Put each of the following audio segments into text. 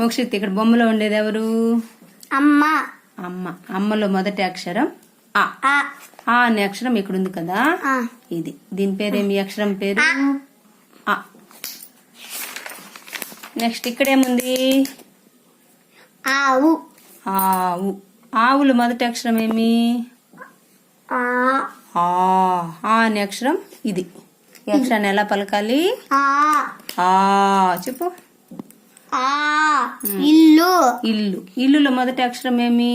మోక్షిత్, ఇక్కడ బొమ్మలో ఉండేది ఎవరు? అమ్మ. అమ్మ. అమ్మలో మొదటి అక్షరం ఆ. ఆ అనే అక్షరం ఇక్కడ ఉంది కదా, ఇది. దీని పేరేమి? అక్షరం పేరు ఆ. నెక్స్ట్ ఇక్కడేముంది? ఆవు. ఆవు. ఆవులు మొదటి అక్షరం ఏమి? ఆ అనే అక్షరం ఇది. ఈ అక్షరాన్ని ఎలా పలకాలి? ఆ. చెప్పు. ఇల్లు. ఇల్లు. ఇల్లులో మొదటి అక్షరం ఏమి?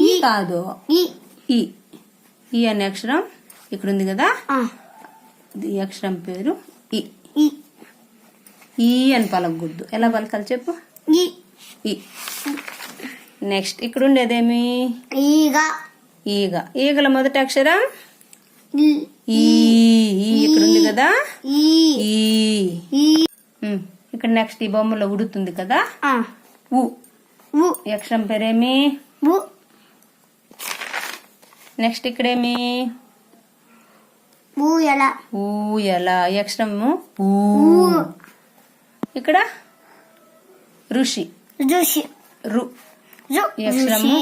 ఈ కాదు, ఈ. ఈ అనే అక్షరం ఇక్కడ ఉంది కదా, ఈ అక్షరం పేరు ఈ. ఈ అని పలకూడదు. ఎలా పలకాలి చెప్పు? ఈ. నెక్స్ట్ ఇక్కడ ఉండేదేమి? ఈగ. ఈగ. ఈగల మొదటి అక్షరం ఈ. ఇక్కడ ఉంది కదా, ఈ. ఇక్కడ నెక్స్ట్ ఈ బొమ్మలో ఉడుతుంది కదా, ఉ. ఈ అక్షరం పేరేమి? నెక్స్ట్ ఇక్కడేమి? ఊయల. ఊయల. ఈ అక్షరము ఊ. ఇక్కడ ఋషి. రు. ఈ అక్షరము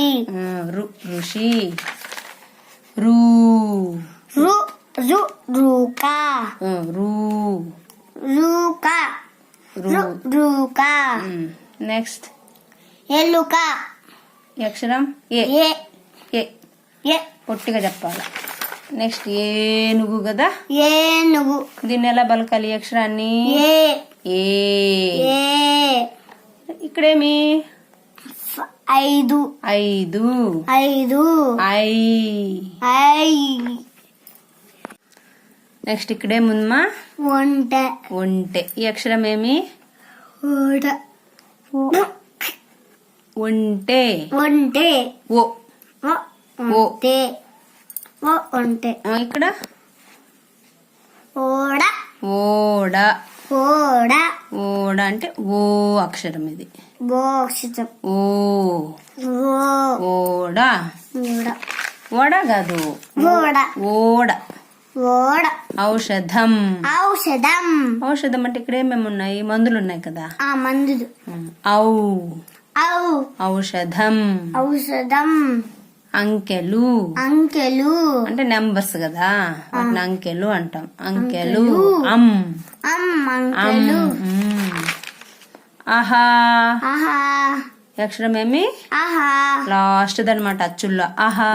రు. ఋషి. రూ. రూకా. రూకా. నెక్స్ట్ ఎలుక. ఈ అక్షరం ఏ. ఏ. పొట్టిగా చెప్పాలి. నెక్స్ట్ ఏనుగు కదా, ఏనుగు. దీన్ని ఎలా పలకాలి? ఈ అక్షరాన్ని ఏ. ఇక్కడేమి? 5. ఐ. నెక్స్ట్ ఇక్కడేముందమ్మా? ఒంటె. ఈ అక్షరం ఏమి? ఒంటె. ఓ. ఇక్కడ ఓడ. ఓడ అంటే ఓ అక్షరం ఇది. ఓ. ఓడ. ఓడ కాదు, ఓడ. ఔషధం. ఔషధం అంటే ఇక్కడ ఏమేమి ఉన్నాయి? మందులు ఉన్నాయి కదా, మందులు. ఔషధం. అంకెలు. అంటే నెంబర్స్ కదా, వాటిని అంకెలు అంటాం. అంకెలు. ఆహా. అక్షరం ఏమి? లాస్ట్ దనమాట అచ్చుల్లో. ఆహా.